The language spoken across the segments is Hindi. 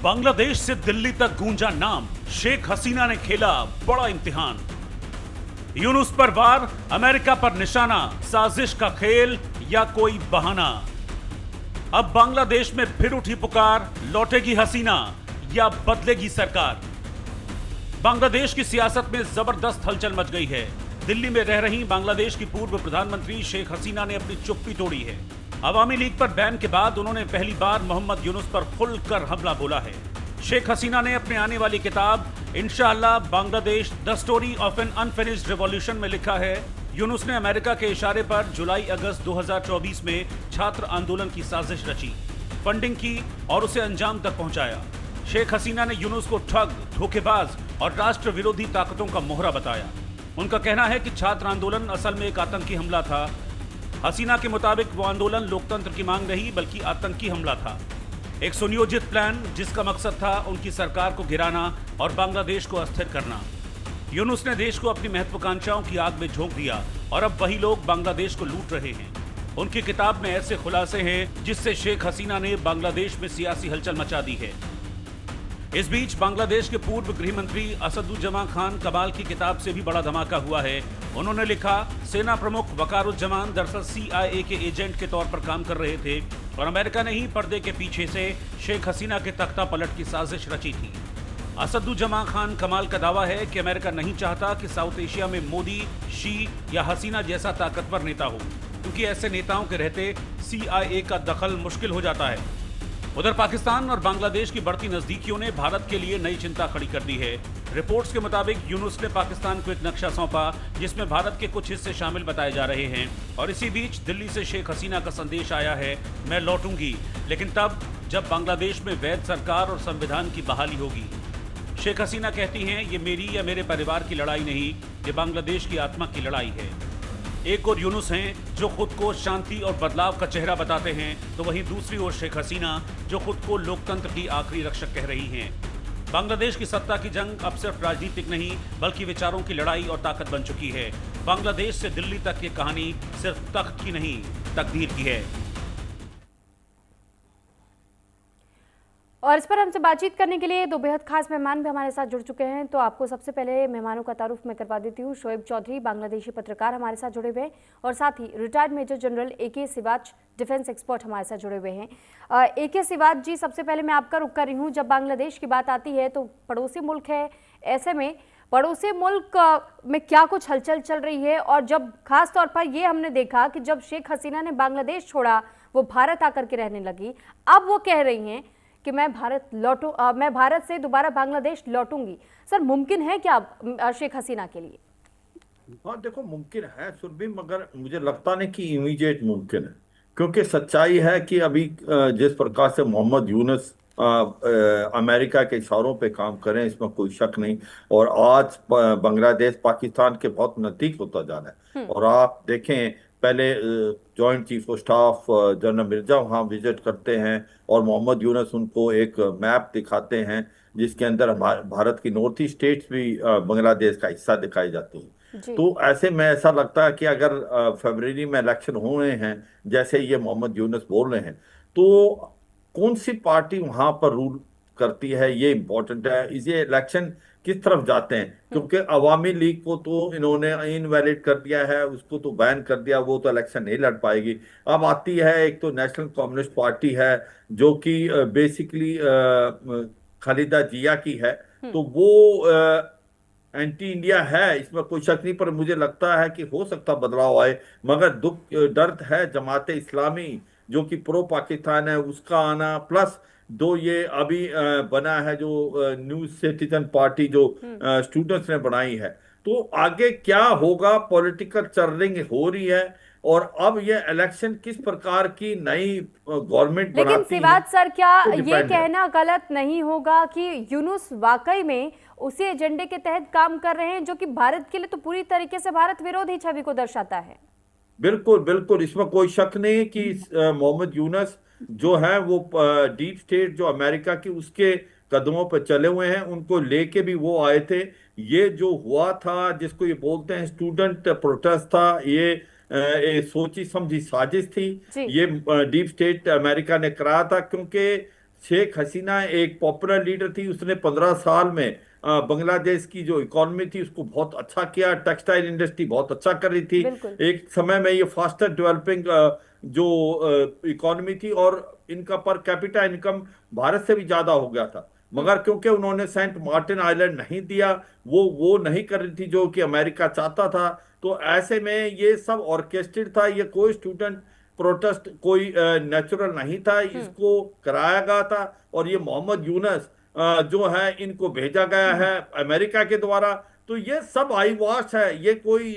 बांग्लादेश से दिल्ली तक गूंजा नाम, शेख हसीना ने खेला बड़ा इम्तिहान। यूनुस पर वार, अमेरिका पर निशाना, साजिश का खेल या कोई बहाना। अब बांग्लादेश में फिर उठी पुकार, लौटेगी हसीना या बदलेगी सरकार। बांग्लादेश की सियासत में जबरदस्त हलचल मच गई है। दिल्ली में रह रही बांग्लादेश की पूर्व प्रधानमंत्री शेख हसीना ने अपनी चुप्पी तोड़ी है। अवामी लीग पर बैन के बाद उन्होंने पहली बार मोहम्मद यूनुस पर खुलकर हमला बोला है। शेख हसीना ने अपने आने वाली किताब इंशाअल्लाह Bangladesh the story of an unfinished revolution में लिखा है, यूनुस ने अमेरिका के इशारे पर जुलाई अगस्त 2024 में छात्र आंदोलन की साजिश रची, फंडिंग की और उसे अंजाम तक पहुंचाया। शेख हसीना ने यूनुस को ठग, धोखेबाज और राष्ट्र विरोधी ताकतों का मोहरा बताया। उनका कहना है कि छात्र आंदोलन असल में एक आतंकी हमला था। हसीना के मुताबिक वो आंदोलन लोकतंत्र की मांग नहीं बल्कि आतंकी हमला था, एक सुनियोजित प्लान जिसका मकसद था उनकी सरकार को गिराना और बांग्लादेश को अस्थिर करना। यूनुस ने देश को अपनी महत्वाकांक्षाओं की आग में झोंक दिया और अब वही लोग बांग्लादेश को लूट रहे हैं। उनकी किताब में ऐसे खुलासे हैं जिससे शेख हसीना ने बांग्लादेश में सियासी हलचल मचा दी है। इस बीच बांग्लादेश के पूर्व गृह मंत्री असदुज्जमा खान कमाल की किताब से भी बड़ा धमाका हुआ है। उन्होंने लिखा, सेना प्रमुख वकारुज्जमान दरअसल CIA के एजेंट के तौर पर काम कर रहे थे और अमेरिका ने ही पर्दे के पीछे से शेख हसीना के तख्ता पलट की साजिश रची थी। असदुज्जमा खान कमाल का दावा है कि अमेरिका नहीं चाहता कि साउथ एशिया में मोदी, शी या हसीना जैसा ताकतवर नेता हो, क्योंकि ऐसे नेताओं के रहते CIA का दखल मुश्किल हो जाता है। उधर पाकिस्तान और बांग्लादेश की बढ़ती नजदीकियों ने भारत के लिए नई चिंता खड़ी कर दी है। रिपोर्ट्स के मुताबिक यूनुस ने पाकिस्तान को एक नक्शा सौंपा जिसमें भारत के कुछ हिस्से शामिल बताए जा रहे हैं और इसी बीच दिल्ली से शेख हसीना का संदेश आया है, मैं लौटूंगी, लेकिन तब जब बांग्लादेश में वैध सरकार और संविधान की बहाली होगी। शेख हसीना कहती हैं, ये मेरी या मेरे परिवार की लड़ाई नहीं, ये बांग्लादेश की आत्मा की लड़ाई है। एक और यूनुस हैं जो खुद को शांति और बदलाव का चेहरा बताते हैं, तो वहीं दूसरी ओर शेख हसीना जो खुद को लोकतंत्र की आखिरी रक्षक कह रही हैं। बांग्लादेश की सत्ता की जंग अब सिर्फ राजनीतिक नहीं बल्कि विचारों की लड़ाई और ताकत बन चुकी है। बांग्लादेश से दिल्ली तक ये कहानी सिर्फ तख्त की नहीं, तकदीर की है। और इस पर हमसे बातचीत करने के लिए दो बेहद खास मेहमान भी हमारे साथ जुड़ चुके हैं। तो आपको सबसे पहले मेहमानों का तारुफ मैं करवा देती हूँ। शोएब चौधरी बांग्लादेशी पत्रकार हमारे साथ जुड़े हुए हैं और साथ ही retired major general AK Siwach defence expert हमारे साथ जुड़े हुए हैं। AK सिवाच जी, सबसे पहले मैं आपका रुख कर रही हूँ। जब बांग्लादेश की बात आती है तो पड़ोसी मुल्क है, ऐसे में पड़ोसी मुल्क में क्या कुछ हलचल चल रही है? और जब खास तौर पर ये हमने देखा कि जब शेख हसीना ने बांग्लादेश छोड़ा, वो भारत आकर के रहने लगी, अब वो कह रही हैं कि मैं भारत से दोबारा बांग्लादेश लौटूंगी। सर, मुमकिन है क्या शेख हसीना के लिए? हाँ देखो, मुमकिन है सुरभि, मगर मुझे लगता नहीं कि इमीडिएट मुमकिन है, क्योंकि सच्चाई है कि अभी जिस प्रकार से मोहम्मद यूनुस अमेरिका के इशारों पे काम करें, इसमें कोई शक नहीं। और आज बांग्लादेश पाकिस्तान के बहुत नजदीक होता जा रहा है। और आप देखें, पहले joint chief of staff general Mirza वहाँ विजिट करते हैं और मोहम्मद यूनुस उनको एक मैप दिखाते हैं जिसके अंदर भारत की नॉर्थ ईस्ट स्टेट्स भी बांग्लादेश का हिस्सा दिखाई जाती है। तो ऐसे में ऐसा लगता है कि अगर फरवरी में इलेक्शन हो रहे हैं जैसे ये मोहम्मद यूनुस बोल रहे हैं, तो कौन सी पार्टी वहां पर रूल करती है ये इंपॉर्टेंट है। ये इलेक्शन किस तरफ जाते हैं, क्योंकि अवामी लीग को तो इन्होंने इनवैलिड कर दिया है, उसको तो बैन कर दिया, वो तो इलेक्शन नहीं लड़ पाएगी। अब आती है एक तो नेशनल कम्युनिस्ट पार्टी है जो कि बेसिकली खालिदा जिया की है, तो वो एंटी इंडिया है, इसमें कोई शक नहीं। पर मुझे लगता है कि हो सकता बदलाव आए, मगर दुख दर्द है जमात इस्लामी जो कि प्रो पाकिस्तान है उसका आना, प्लस दो ये अभी बना है जो न्यू सिटीजन पार्टी जो स्टूडेंट्स ने बनाई है। तो आगे क्या होगा, पॉलिटिकल चर्निंग हो रही है और अब ये इलेक्शन किस प्रकार की नई गवर्नमेंट लेकिन सिवाच सर, क्या ये कहना गलत नहीं होगा कि यूनुस वाकई में उसी एजेंडे के तहत काम कर रहे हैं जो कि भारत के लिए तो पूरी तरीके से भारत विरोधी छवि को दर्शाता है? बिल्कुल बिल्कुल, इसमें कोई शक नहीं कि मोहम्मद यूनुस जो है वो डीप स्टेट जो अमेरिका की उसके कदमों पर चले हुए हैं, उनको लेके भी वो आए थे। ये जो हुआ था जिसको ये बोलते हैं स्टूडेंट प्रोटेस्ट था, ये सोची समझी साजिश थी। ये डीप स्टेट अमेरिका ने कराया था, क्योंकि शेख हसीना एक पॉपुलर लीडर थी, उसने 15 साल में बांग्लादेश की जो इकोनॉमी थी उसको बहुत अच्छा किया। टेक्सटाइल इंडस्ट्री बहुत अच्छा कर रही थी। बिल्कुल। एक समय में ये फास्टर डेवलपिंग जो इकोनॉमी थी, और इनका पर कैपिटा इनकम भारत से भी ज्यादा हो गया था। मगर क्योंकि उन्होंने सेंट मार्टिन आइलैंड नहीं दिया, वो नहीं कर रही थी जो कि अमेरिका चाहता था, तो ऐसे में ये सब ऑर्केस्ट्रेटेड था। ये कोई स्टूडेंट प्रोटेस्ट कोई नेचुरल नहीं था, इसको कराया गया था। और ये मोहम्मद यूनस जो है, इनको भेजा गया है अमेरिका के द्वारा। तो ये सब आई वॉश है, ये कोई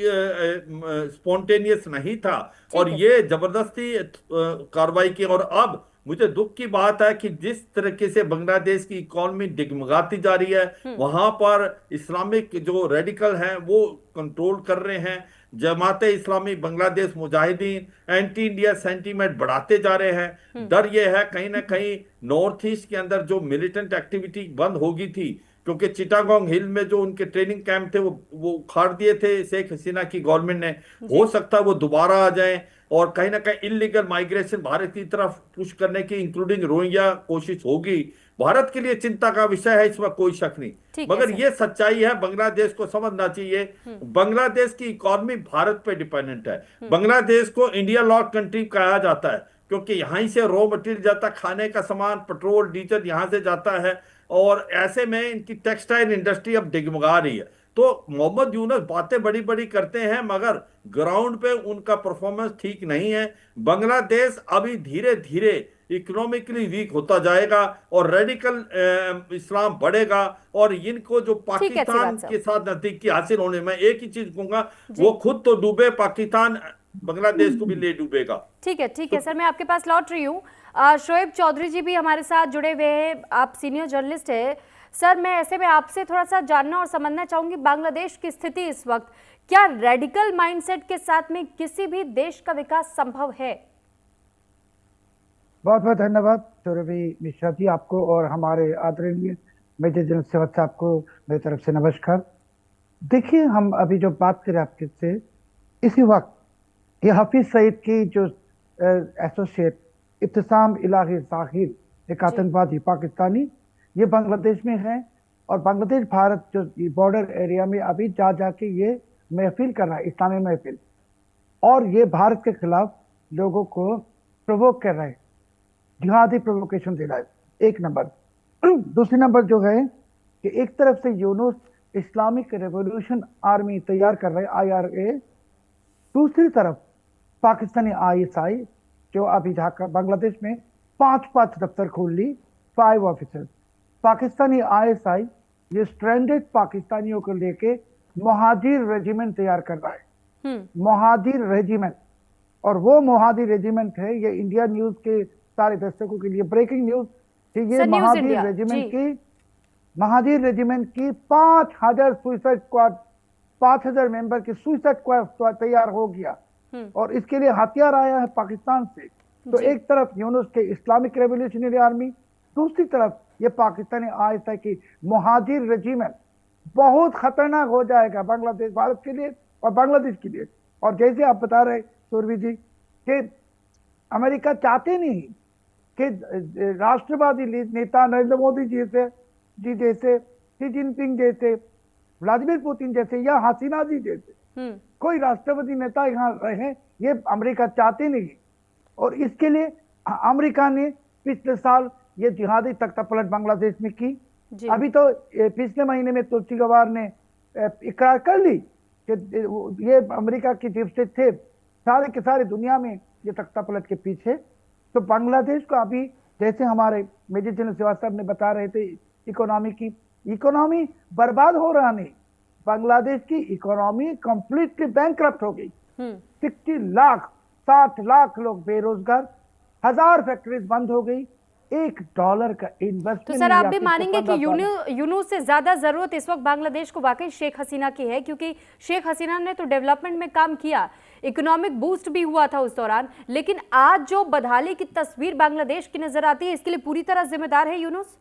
स्पॉन्टेनियस नहीं था, और ठीक है ये जबरदस्ती कार्रवाई की। और अब मुझे दुख की बात है कि जिस तरीके से बांग्लादेश की इकोनॉमी डिगमगाती जा रही है, वहां पर इस्लामिक जो रेडिकल हैं वो कंट्रोल कर रहे हैं। Jamaat-e Islami Bangladesh Mujahideen anti India sentiment बढ़ाते जा रहे हैं। डर यह है कहीं ना कहीं नॉर्थ ईस्ट के अंदर जो मिलिटेंट एक्टिविटी बंद होगी थी, क्योंकि चिटागोंग हिल में जो उनके ट्रेनिंग कैंप थे वो उखाड़ दिए थे शेख हसीना की गवर्नमेंट ने। हो सकता है वो दोबारा आ जाएं, और कहीं ना कहीं इलीगल माइग्रेशन भारत की तरफ पुश करने की, इंक्लूडिंग रोहिंग्या, कोशिश होगी। भारत के लिए चिंता का विषय है, इसमें कोई शक नहीं। ठीक है मगर सर। ये सच्चाई है, बांग्लादेश को समझना चाहिए। बांग्लादेश की इकोनॉमी भारत पे डिपेंडेंट है। बांग्लादेश को इंडिया लॉक कंट्री कहा जाता है, क्योंकि यहीं से रॉ मटेरियल जाता है, खाने का सामान, पेट्रोल डीजल यहां से जाता है। और ऐसे में इनकी टेक्सटाइल इंडस्ट्री अब डिगमगा रही है। तो मोहम्मद यूनस बातें बड़ी बड़ी करते हैं, मगर ग्राउंड पे उनका परफॉर्मेंस ठीक नहीं है। बांग्लादेश अभी धीरे धीरे इकोनॉमिकली वीक होता जाएगा, और रेडिकल इस्लाम बढ़ेगा, और इनको जो ठीक है पाकिस्तान सिवान साहब। के साथ नजदीकी हासिल होने में, एक ही चीज कहूंगा, जी। वो खुद तो डूबे, पाकिस्तान बांग्लादेश को भी ले डूबेगा। ठीक है तो सर, मैं आपके पास लौट रही हूँ। शोएब चौधरी जी भी हमारे साथ जुड़े हुए हैं, आप सीनियर जर्नलिस्ट हैं। सर, मैं ऐसे में आपसे थोड़ा सा जानना और समझना चाहूंगी बांग्लादेश की स्थिति इस वक्त। क्या रेडिकल माइंडसेट के साथ में किसी भी देश का विकास संभव है? बहुत बहुत धन्यवाद सुरभि मिश्रा जी, आपको और हमारे आदरणीय मेजर जनरल सेवक साहब को मेरी तरफ से नमस्कार। देखिए, हम अभी जो बात करें आपके से, इसी वक्त ये हफीज सईद की जो एसोसिएट इब्तिसाम इलाही जाहिर, एक आतंकवादी पाकिस्तानी, ये बांग्लादेश में है। और बांग्लादेश भारत जो बॉर्डर एरिया में अभी जा जाके ये महफिल कर रहा है, इस्लामी महफिल, और ये भारत के खिलाफ लोगों को प्रोवोक कर रहा है, जिहादी प्रोवोकेशन दे रहा है, एक नंबर। दूसरी नंबर जो है कि एक तरफ से यूनुस इस्लामिक रेवोल्यूशन आर्मी तैयार कर रहे हैं, IRA, दूसरी तरफ पाकिस्तानी ISI जो अभी जाकर बांग्लादेश में 5 दफ्तर खोल ली, 5 ऑफिसर्स। पाकिस्तानी ISI ये स्ट्रैंडेड पाकिस्तानियों को लेके मुहाजिर रेजिमेंट तैयार कर रहा है, मुहाजिर रेजिमेंट। और वो मुहाजिर रेजिमेंट है, ये इंडिया न्यूज के सारे दर्शकों के लिए ब्रेकिंग न्यूज कि ये महावीर रेजिमेंट की 5000 सुइसाइड स्क्वाड, 5000 मेंबर की सुइसाइड स्क्वाड तैयार हो गया। और इसके लिए हथियार आया है पाकिस्तान से। तो एक तरफ यूनुस के इस्लामिक रेवोल्यूशनरी आर्मी, दूसरी तरफ ये पाकिस्तानी ISI की मुहाजिर रेजिमेंट। बहुत खतरनाक हो जाएगा बांग्लादेश, भारत के लिए और बांग्लादेश के लिए। और जैसे आप बता रहे सुरभि जी कि अमेरिका चाहते नहीं कि राष्ट्रवादी नेता नरेंद्र मोदी जी जैसे, शी जिनपिंग जैसे, व्लादिमीर पुतिन जैसे, या हसीना जी जैसे कोई राष्ट्रवादी नेता यहाँ रहे, ये अमेरिका चाहते नहीं। और इसके लिए अमेरिका ने पिछले साल ये जिहादी तख्तापलट बांग्लादेश में की। अभी तो पिछले महीने में तुलसी गवार ने इकरार कर ली कि ये अमेरिका की डीप स्टेट थे, सारे के सारे दुनिया में ये तख्तापलट के पीछे। तो बांग्लादेश को अभी, जैसे हमारे मेजर जनरल सेवा साहब ने बता रहे थे, इकोनॉमी बर्बाद हो रहा नहीं, बांग्लादेश की इकोनॉमी कंप्लीटली बैंकरप्ट हो गई। 60 लाख लोग बेरोजगार, 1000 फैक्ट्रीज बंद हो गई, $1 का इन्वेस्टमेंट। तो सर, आप भी मानेंगे कि यूनुस से ज्यादा जरूरत इस वक्त बांग्लादेश को वाकई शेख हसीना की है, क्योंकि शेख हसीना ने तो डेवलपमेंट में काम किया, इकोनॉमिक बूस्ट भी हुआ था उस दौरान, लेकिन आज जो बदहाली की तस्वीर बांग्लादेश की नजर आती है, इसके लिए पूरी तरह जिम्मेदार है यूनुस?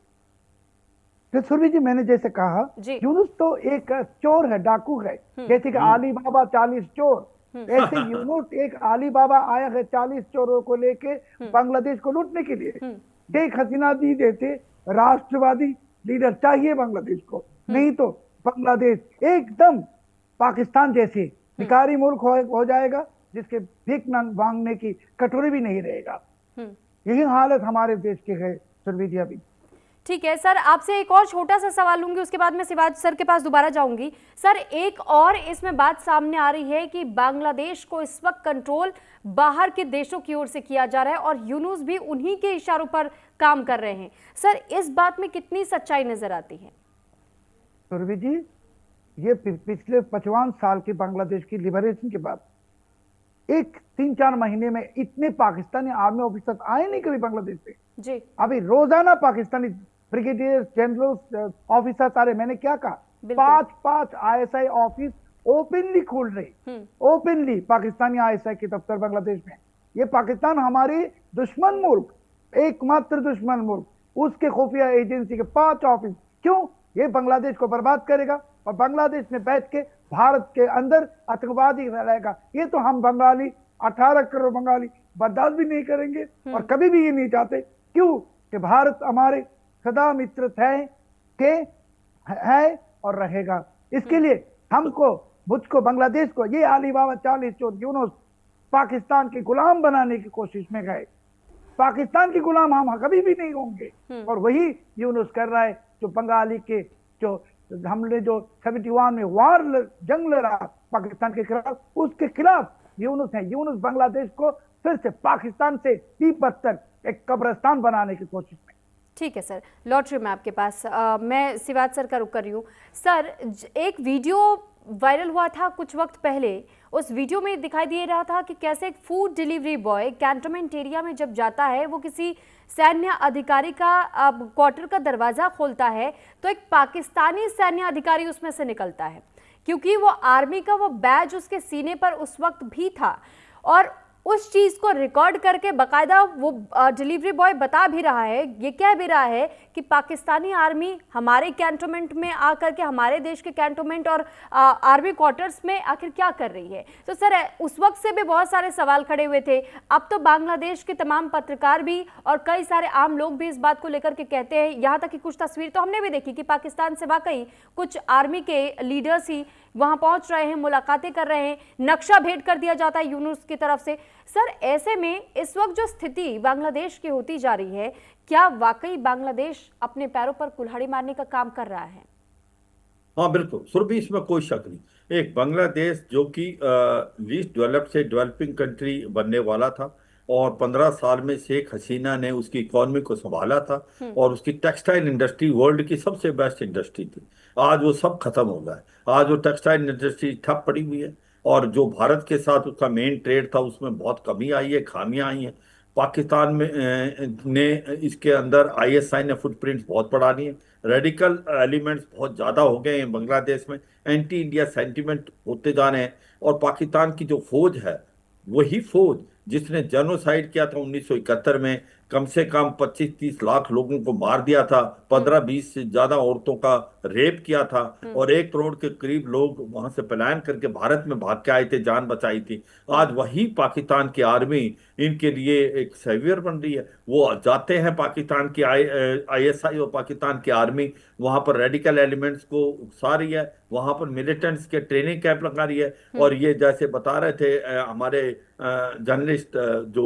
सुरभि जी, मैंने जैसे कहा, यूनुस तो एक चोर है, डाकू है। जैसे कि अली बाबा 40 चोर, ऐसे यूनुस एक अली बाबा आया है 40 चोरों को लेके बांग्लादेश को लूटने के लिए। शेख हसीना दी देते राष्ट्रवादी लीडर चाहिए बांग्लादेश को, नहीं तो बांग्लादेश एकदम पाकिस्तान जैसे भिखारी मुल्क हो जाएगा, जिसके भीख मांगने की कटोरी भी नहीं रहेगा। यही हालत हमारे देश की है सुरभि जी अभी। ठीक है सर, आपसे एक और छोटा सा सवाल लूंगी, उसके बाद मैं शिवाज सर के पास दोबारा जाऊंगी। सर, एक और इसमें बात सामने आ रही है कि बांग्लादेश को इस वक्त कंट्रोल बाहर के देशों की ओर से किया जा रहा है और यूनुस भी उन्हीं के इशारों पर काम कर रहे हैं। सर, इस बात में कितनी सच्चाई नजर आती है? सुरभि जी, ये पिछले 55 साल की बांग्लादेश की लिबरेशन के बाद एक 3-4 महीने में इतने पाकिस्तानी आर्मी ऑफिसर्स आए नहीं कभी बांग्लादेश से जी। अभी रोजाना पाकिस्तानी ब्रिगेडियर जनरल ऑफिसर सारे, मैंने क्या कहा, 5 ISI ऑफिस ओपनली खोल रहे, ओपनली पाकिस्तानी ISI के दफ्तर बांग्लादेश में। ये पाकिस्तान हमारे दुश्मन मुल्क, एकमात्र दुश्मन मुल्क, उसके खुफिया एजेंसी के 5 ऑफिस, क्यों? ये बांग्लादेश को बर्बाद करेगा और बांग्लादेश में बैठ के भारत के अंदर आतंकवादी फैलाएगा। ये तो हम बंगाली 18 करोड़ बंगाली बर्दाश्त भी नहीं करेंगे और कभी भी ये नहीं चाहते। क्यों? कि भारत हमारे सदा मित्र है और रहेगा। इसके लिए हमको, मुझको, बांग्लादेश को ये अलीबाबा 40 चोर यूनुस पाकिस्तान के गुलाम बनाने की कोशिश में गए। पाकिस्तान के गुलाम हम कभी भी नहीं होंगे और वही यूनुस कर रहा है। जो बंगाली के जो हमने जो 71 में जंग लड़ा पाकिस्तान के खिलाफ, उसके खिलाफ यूनुस है। यूनुस बांग्लादेश को फिर से पाकिस्तान से भी बदतर एक कब्रिस्तान बनाने की कोशिश में। ठीक है सर, लौट रही मैं आपके पास। मैं शिवाज सर का रुख कर रही हूँ। सर, एक वीडियो वायरल हुआ था कुछ वक्त पहले, उस वीडियो में दिखाई दे रहा था कि कैसे एक food delivery boy cantonment area में जब जाता है, वो किसी सैन्य अधिकारी का क्वार्टर का दरवाज़ा खोलता है तो एक पाकिस्तानी सैन्य अधिकारी उसमें से निकलता है, क्योंकि वो आर्मी का वो बैज उसके सीने पर उस वक्त भी था और उस चीज को रिकॉर्ड करके बकायदा वो डिलीवरी बॉय बता भी रहा है, ये कह भी रहा है कि पाकिस्तानी आर्मी हमारे कैंटोनमेंट में आकर के हमारे देश के कैंटोनमेंट और आर्मी क्वार्टर्स में आखिर क्या कर रही है। तो सर, उस वक्त से भी बहुत सारे सवाल खड़े हुए थे। अब तो बांग्लादेश के तमाम पत्रकार भी और कई सारे आम लोग भी इस बात को लेकर के कहते हैं, यहाँ तक कि कुछ तस्वीर तो हमने भी देखी कि पाकिस्तान से वाकई कुछ आर्मी के लीडर्स ही वहां पहुंच रहे हैं, मुलाकातें कर रहे हैं, नक्शा भेंट कर दिया जाता है यूनुस की तरफ से। सर, ऐसे में इस वक्त जो स्थिति बांग्लादेश की होती जा रही है, क्या वाकई बांग्लादेश अपने पैरों पर कुल्हाड़ी मारने का काम कर रहा है? हाँ बिल्कुल सुरभि, इसमें कोई शक नहीं। एक बांग्लादेश जो कि लीस्ट डेवलप्ड से डेवलपिंग कंट्री बनने वाला था और 15 साल में शेख हसीना ने उसकी इकोनॉमी को संभाला था और उसकी टेक्सटाइल इंडस्ट्री वर्ल्ड की सबसे बेस्ट इंडस्ट्री थी। आज वो सब खत्म हो गया है। आज वो टेक्सटाइल इंडस्ट्री ठप पड़ी हुई है और जो भारत के साथ उसका मेन ट्रेड था उसमें बहुत कमी आई है, खामियां आई हैं। पाकिस्तान में ने इसके अंदर ISI ने फुटप्रिंट्स बहुत बढ़ा दी है। रेडिकल एलिमेंट्स बहुत ज़्यादा हो गए हैं बांग्लादेश में, एंटी इंडिया सेंटिमेंट होते जा रहे हैं और पाकिस्तान की जो फौज है वही फौज जिसने जेनोसाइड किया था 1971 में, कम से कम 25-30 लाख लोगों को मार दिया था, 15-20 से ज्यादा औरतों का रेप किया था और 1 करोड़ के करीब लोग वहां से पलायन करके भारत में भाग के आए थे, जान बचाई थी। आज वही पाकिस्तान की आर्मी इनके लिए एक सेवियर बन रही है। वो जाते हैं पाकिस्तान की ISI और पाकिस्तान की आर्मी वहां पर रेडिकल एलिमेंट्स को उकसा रही है, वहां पर मिलिटेंट्स के ट्रेनिंग कैंप लगा रही है। और ये जैसे बता रहे थे हमारे जर्नलिस्ट जो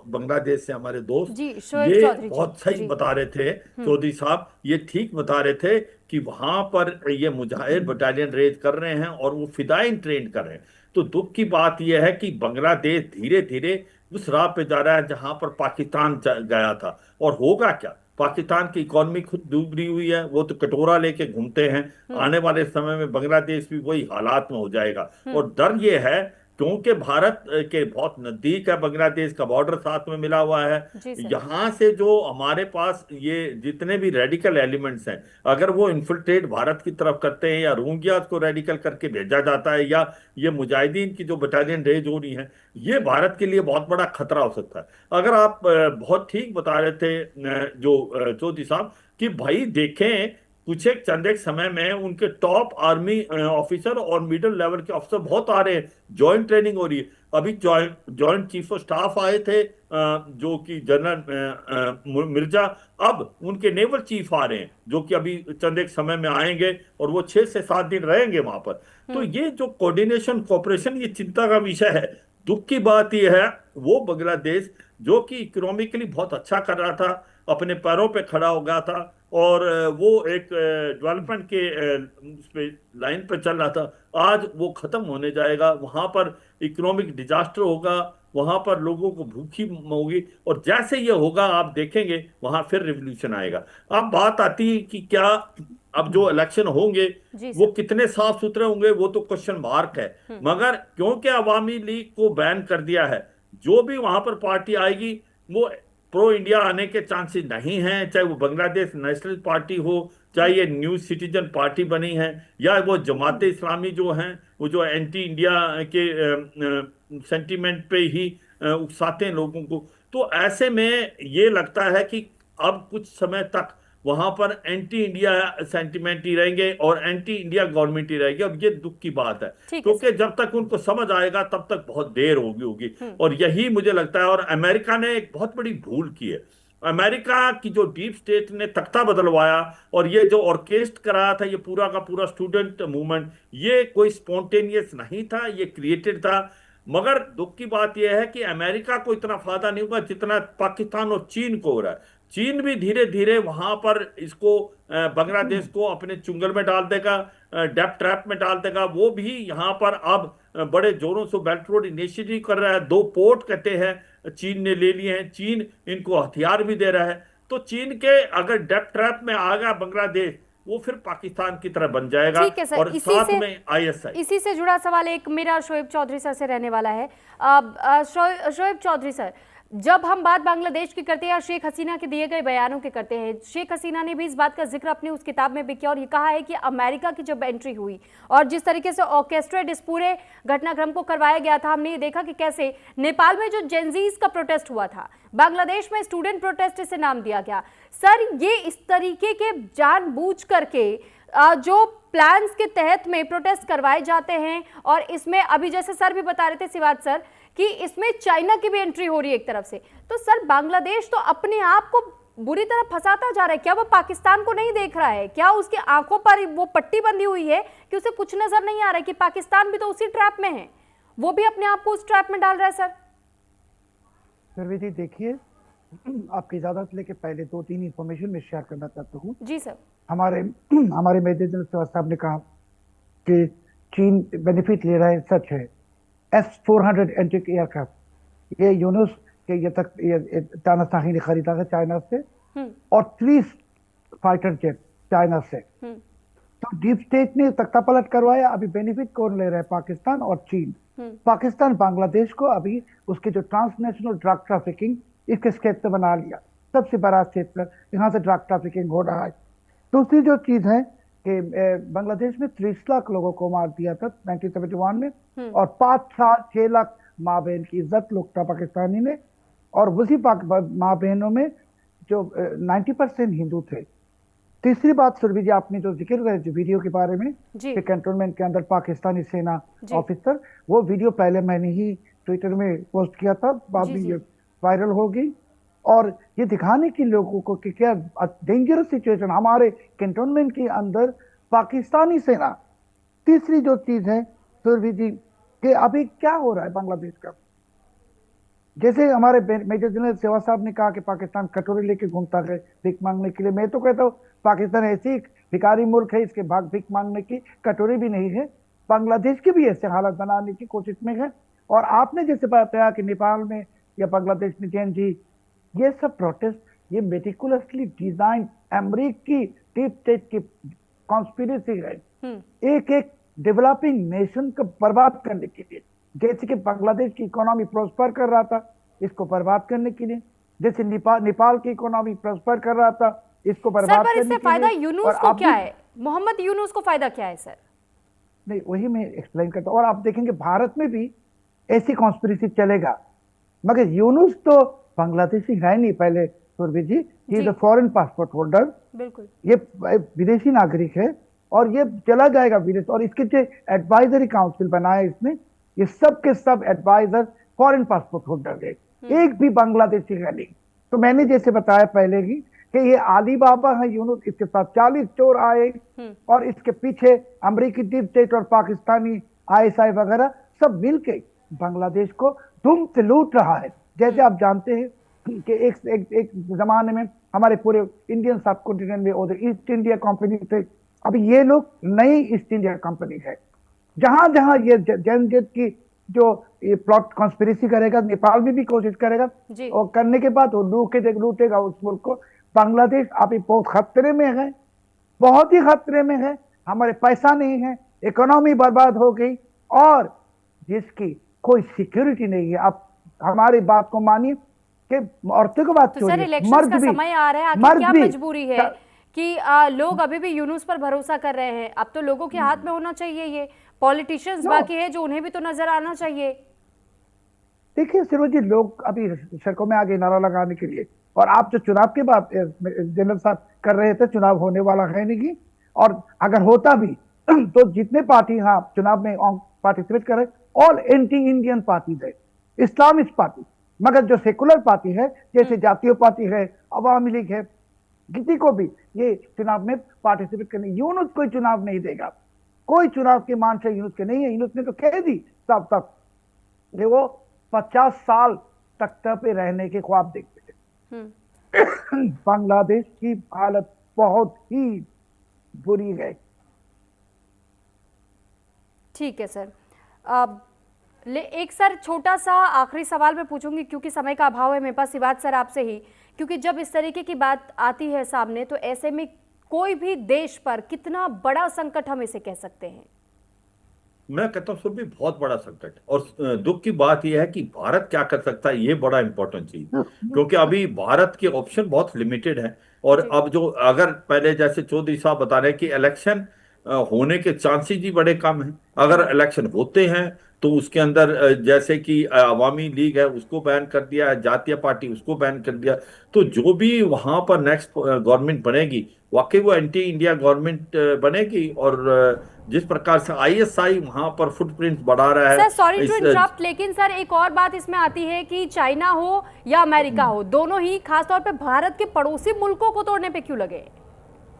बांग्लादेश से हमारे दोस्त, ये बहुत सही बता रहे थे चौधरी साहब, ये ठीक बता रहे थे कि वहां पर ये मुजाहिद बटालियन रेज कर रहे हैं और वो फिदाइन ट्रेन कर रहे हैं। तो दुख की बात यह है कि बांग्लादेश धीरे धीरे उस राह पे जा रहा है जहां पर पाकिस्तान गया था। और होगा क्या, पाकिस्तान की इकोनॉमी खुद डूबी हुई है, वो तो कटोरा लेके घूमते हैं। आने वाले समय में बांग्लादेश भी वही हालात में हो जाएगा। और डर ये है क्योंकि भारत के बहुत नजदीक है, बांग्लादेश का बॉर्डर साथ में मिला हुआ है, यहाँ से जो हमारे पास ये जितने भी रेडिकल एलिमेंट्स हैं, अगर वो इन्फिल्ट्रेट भारत की तरफ करते हैं या रोहिंग्यास को रेडिकल करके भेजा जाता है या ये मुजाहिदीन की जो बटालियन रेज हो रही है, ये भारत के लिए बहुत बड़ा खतरा हो सकता है। अगर आप बहुत ठीक बता रहे थे जो चौधरी साहब कि भाई देखें कुछ एक चंद एक समय में उनके टॉप आर्मी ऑफिसर और मिडिल लेवल के ऑफिसर बहुत आ रहे हैं, जॉइंट ट्रेनिंग हो रही है। अभी जॉइंट चीफ ऑफ स्टाफ आए थे जो कि जनरल मिर्जा, अब उनके नेवल चीफ आ रहे हैं जो कि अभी चंद एक समय में आएंगे और वो 6 से 7 दिन रहेंगे वहां पर। तो ये जो कोऑर्डिनेशन कोऑपरेशन, ये चिंता का विषय है। दुख की बात यह है वो बांग्लादेश जो कि इकोनॉमिकली बहुत अच्छा कर रहा था, अपने पैरों पे खड़ा हो गया था और वो एक डेवलपमेंट के लाइन पे चल रहा था, आज वो खत्म होने जाएगा। वहां पर इकोनॉमिक डिजास्टर होगा, वहां पर लोगों को भूखी होगी, और जैसे ये होगा आप देखेंगे वहां फिर रिवॉल्यूशन आएगा। अब बात आती है कि क्या अब जो इलेक्शन होंगे वो कितने साफ सुथरे होंगे, वो तो क्वेश्चन मार्क है। मगर क्योंकि अवामी लीग को बैन कर दिया है, जो भी वहां पर पार्टी आएगी वो प्रो इंडिया आने के चांसेस नहीं हैं, चाहे वो बांग्लादेश नेशनल पार्टी हो, चाहे ये न्यू सिटीजन पार्टी बनी है, या वो जमात इस्लामी जो हैं वो जो एंटी इंडिया के सेंटीमेंट पे ही उकसाते हैं लोगों को। तो ऐसे में ये लगता है कि अब कुछ समय तक वहां पर एंटी इंडिया सेंटीमेंट ही रहेंगे और एंटी इंडिया गवर्नमेंट ही रहेगी। अब ये दुख की बात है, क्योंकि जब तक उनको समझ आएगा तब तक बहुत देर होगी। और यही मुझे लगता है, और अमेरिका ने एक बहुत बड़ी भूल की है। अमेरिका की जो डीप स्टेट ने तख्ता बदलवाया और ये जो ऑर्केस्ट्र कराया था, ये पूरा का पूरा स्टूडेंट मूवमेंट, ये कोई स्पॉन्टेनियस नहीं था, ये क्रिएटेड था। मगर दुख की बात यह है कि अमेरिका को इतना फायदा नहीं होगा जितना पाकिस्तान और चीन को हो रहा है। चीन भी धीरे धीरे वहां पर इसको बांग्लादेश को अपने चुंगल में डाल देगा, डेप ट्रैप में डाल देगा। वो भी यहाँ पर अब बड़े जोरों से बेल्ट रोड इनिशिएटिव कर रहा है। 2 पोर्ट कहते हैं चीन ने ले लिए हैं, चीन इनको हथियार भी दे रहा है। तो चीन के अगर डेप ट्रैप में आ गया बांग्लादेश, वो फिर पाकिस्तान की तरह बन जाएगा। और साथ में आईएसआई। इसी से जुड़ा सवाल एक मेरा शोएब चौधरी सर से रहने वाला है। शोएब चौधरी सर, जब हम बात बांग्लादेश की करते हैं या शेख हसीना के दिए गए बयानों के करते हैं, शेख हसीना ने भी इस बात का जिक्र अपनी उस किताब में भी किया और ये कहा है कि अमेरिका की जब एंट्री हुई और जिस तरीके से ऑर्केस्ट्रेट इस पूरे घटनाक्रम को करवाया गया था, हमने ये देखा कि कैसे नेपाल में जो जेनजीज का प्रोटेस्ट हुआ था, बांग्लादेश में स्टूडेंट प्रोटेस्ट इसे नाम दिया गया। सर, ये इस तरीके के जानबूझ करके जो प्लान्स के तहत में प्रोटेस्ट करवाए जाते हैं, और इसमें अभी जैसे सर भी बता रहे थे सिवाज सर कि इसमें चाइना की भी एंट्री हो रही है एक तरफ से, तो सर बांग्लादेश तो अपने आप को बुरी तरह फंसाता जा रहा है। क्या वो पाकिस्तान को नहीं देख रहा है? क्या उसकी आंखों पर वो पट्टी बंधी हुई है कि उसे कुछ नजर नहीं आ रहा है कि पाकिस्तान भी तो उसी ट्रैप में है, वो भी अपने आप को उस ट्रैप में डाल रहा है? सर सुरभि जी देखिए, आपकी इजाजत लेके पहले 2-3 इंफॉर्मेशन में शेयर करना चाहता हूँ। जी सर। हमारे मेजर जनरल साहब ने कहा कि चीन बेनिफिट ले रहा है, सच है। S-400 एंटी एयरक्राफ्ट ये यूनुस के ये तक तानाशाही ने खरीदा है चाइना से, और 3 फाइटर जेट चाइना से। तो डीप स्टेट ने तख्ता पलट करवाया। अभी बेनिफिट कौन ले रहा है? पाकिस्तान और चीन। पाकिस्तान बांग्लादेश को अभी उसके जो ट्रांसनेशनल ड्रग ट्रैफिकिंग इसके क्षेत्र बना लिया, सबसे बड़ा क्षेत्र, यहाँ से ड्रग ट्रैफिकिंग हो रहा है। दूसरी जो चीज है कि बांग्लादेश में 30 लाख लोगों को मार दिया था 1971 में, और 5-6 लाख माँ बहन की इज्जत लुटा पाकिस्तानी ने। और उसी माँ बहनों में जो 90% हिंदू थे। तीसरी बात सुरभि जी, आपने जो जिक्र किया जो वीडियो के बारे में कि कैंटोनमेंट के अंदर पाकिस्तानी सेना ऑफिसर, वो वीडियो पहले मैंने ही ट्विटर में पोस्ट किया था, बाद में ये वायरल हो गई। और ये दिखाने के लोगों को कि क्या डेंजरस सिचुएशन हमारे कैंटोनमेंट के अंदर पाकिस्तानी सेना। तीसरी जो चीज है सुरभि जी कि अभी क्या हो रहा है बांग्लादेश का, जैसे हमारे मेजर जनरल सेवा साहब ने कहा कि पाकिस्तान कटोरे लेके घूमता है भीख मांगने के लिए। मैं तो कहता हूँ पाकिस्तान ऐसी भिखारी मुल्क है, इसके भाग भीख मांगने की कटोरी भी नहीं है। बांग्लादेश की भी ऐसे हालत बनाने की कोशिश में है। और आपने जैसे बताया कि नेपाल में या बांग्लादेश में जेएनजी, ये सब प्रोटेस्ट ये मेटिकुलसली डिजाइन अमेरिकी डीप स्टेट की कॉन्स्पिरेसी है, एक एक डेवलपिंग नेशन को बर्बाद करने के लिए। जैसे कि बांग्लादेश की इकोनॉमी प्रोस्पर कर रहा था, इसको बर्बाद करने के लिए। जैसे नेपाल की इकोनॉमी प्रोस्पर कर रहा था, इसको बर्बाद करने के लिए। इससे फायदा यूनुस को क्या है? मोहम्मद यूनुस को फायदा क्या है सर? नहीं, वही मैं एक्सप्लेन करता हूँ। और आप देखेंगे भारत में भी ऐसी कॉन्स्पिरेसी चलेगा, मगर यूनुस तो बांग्लादेशी है नहीं। पहले सुरभि जी, ही इज जी। A foreign passport holder. बिल्कुल। ये विदेशी नागरिक है और ये चला जाएगा विदेश। और इसके जो एडवाइजरी काउंसिल बनाया इसने, ये सब के सब एडवाइजर फॉरेन पासपोर्ट होल्डर है, एक भी बांग्लादेशी है नहीं। तो मैंने जैसे बताया पहले ही कि ये अली बाबा है यूनुस, इसके साथ 40 चोर आए और इसके पीछे अमेरिकी डीप स्टेट और पाकिस्तानी आईएसआई वगैरह सब मिलके बांग्लादेश को धूम से लूट रहा है। जैसे आप जानते हैं कि एक जमाने में हमारे पूरे इंडियन सब कॉन्टिनेंट में और ईस्ट इंडिया कंपनी थे, अभी ये लोग नई ईस्ट इंडिया कंपनी है। जहां जहां ये जनजेट की जो ये प्लॉट कॉन्स्पिरेसी करेगा, नेपाल में भी कोशिश करेगा और करने के बाद वो लूटेगा उस मुल्क को। बांग्लादेश अभी बहुत खतरे में है, बहुत ही खतरे में है। हमारे पैसा नहीं है, इकोनॉमी बर्बाद हो गई और जिसकी कोई सिक्योरिटी नहीं है। आप हमारी बात को मानिए कि औरतों को बात तो सर इलेक्शंस का समय आ रहा है, आखिर क्या मजबूरी है कि लोग अभी भी यूनुस पर भरोसा कर रहे हैं? अब तो लोगों के हाथ में होना चाहिए, ये पॉलिटिशियंस बाकी है जो उन्हें भी तो नजर आना चाहिए। देखिए सिरोज जी, लोग अभी सड़कों में आगे नारा लगाने के लिए, और आप जो चुनाव की बात जनरल साहब कर रहे थे, चुनाव होने वाला है नहीं, और अगर होता भी तो जितने पार्टी यहाँ चुनाव में पार्टिसिपेट कर रहे ऑल एंटी इंडियन पार्टी है, इस्लामिस्ट पार्टी। मगर जो सेकुलर पार्टी है जैसे जातीय पार्टी है, अवामी लीग है, किसी को भी ये चुनाव में पार्टिसिपेट करने, यूनुस कोई चुनाव नहीं देगा, कोई चुनाव की मान से यूनुस के नहीं है। यूनुस ने तो कह दी साफ साफ कि वो 50 साल तख्ते पे रहने के ख्वाब देखते थे। बांग्लादेश की हालत बहुत ही बुरी है। ठीक है सर, एक सर छोटा सा आखिरी सवाल मैं पूछूंगी क्योंकि समय का अभाव है मेरे पास, सिवात सर आपसे ही, क्योंकि जब इस तरीके की बात आती है सामने तो ऐसे में कोई भी देश पर कितना बड़ा संकट हम इसे कह सकते हैं? मैं कहता हूँ सुरभि बहुत बड़ा संकट, और दुख की बात यह है कि भारत क्या कर सकता है, ये बड़ा इंपॉर्टेंट चीज, क्योंकि अभी भारत के ऑप्शन बहुत लिमिटेड है। और अब जो अगर पहले जैसे चौधरी साहब बता रहे हैं कि इलेक्शन होने के चांसेस ही बड़े कम हैं, अगर इलेक्शन होते हैं तो उसके अंदर जैसे कि अवामी लीग है उसको बैन कर दिया है, जातीय पार्टी उसको बैन कर दिया, तो जो भी वहां पर नेक्स्ट गवर्नमेंट बनेगी वाकई वो एंटी इंडिया गवर्नमेंट बनेगी। और जिस प्रकार से आईएसआई वहां पर फुटप्रिंट्स बढ़ा रहा है। सर सॉरी टू इंटरप्ट, लेकिन सर एक और बात इसमें आती है कि चाइना हो या अमेरिका हो, दोनों ही खासतौर पे भारत के पड़ोसी मुल्कों को तोड़ने पे क्यों लगे?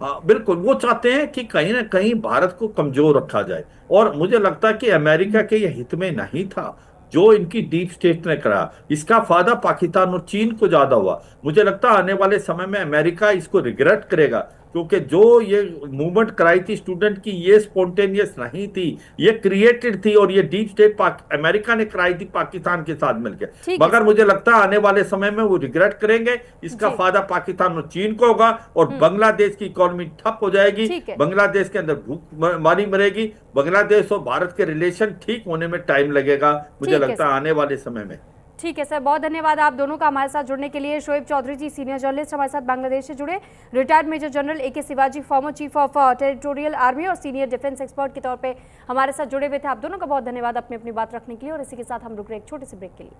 हाँ बिल्कुल, वो चाहते हैं कि कहीं ना कहीं भारत को कमजोर रखा जाए, और मुझे लगता है कि अमेरिका के ये हित में नहीं था जो इनकी डीप स्टेट ने करा। इसका फायदा पाकिस्तान और चीन को ज्यादा हुआ। मुझे लगता है आने वाले समय में अमेरिका इसको रिग्रेट करेगा, क्योंकि जो ये मूवमेंट कराई थी स्टूडेंट की, ये स्पॉन्टेनियस नहीं थी, ये क्रिएटेड थी, और ये डीप स्टेट अमेरिका ने कराई थी पाकिस्तान के साथ मिलकर। मगर मुझे लगता है आने वाले समय में वो रिग्रेट करेंगे। इसका फायदा पाकिस्तान और चीन को होगा, और बांग्लादेश की इकोनॉमी ठप हो जाएगी, बांग्लादेश के अंदर भूखमारी मरेगी, बांग्लादेश और भारत के रिलेशन ठीक होने में टाइम लगेगा, मुझे लगता है आने वाले समय में। ठीक है सर, बहुत धन्यवाद आप दोनों का हमारे साथ जुड़ने के लिए। शोएब चौधरी जी सीनियर जर्नलिस्ट हमारे साथ बांग्लादेश से जुड़े, रिटायर्ड मेजर जनरल ए के Shivaji former chief of territorial army और सीनियर डिफेंस एक्सपर्ट के तौर पे हमारे साथ जुड़े हुए थे। आप दोनों का बहुत धन्यवाद अपनी अपनी बात रखने के लिए। और इसी के साथ हम रुक रहे एक छोटे से ब्रेक के लिए।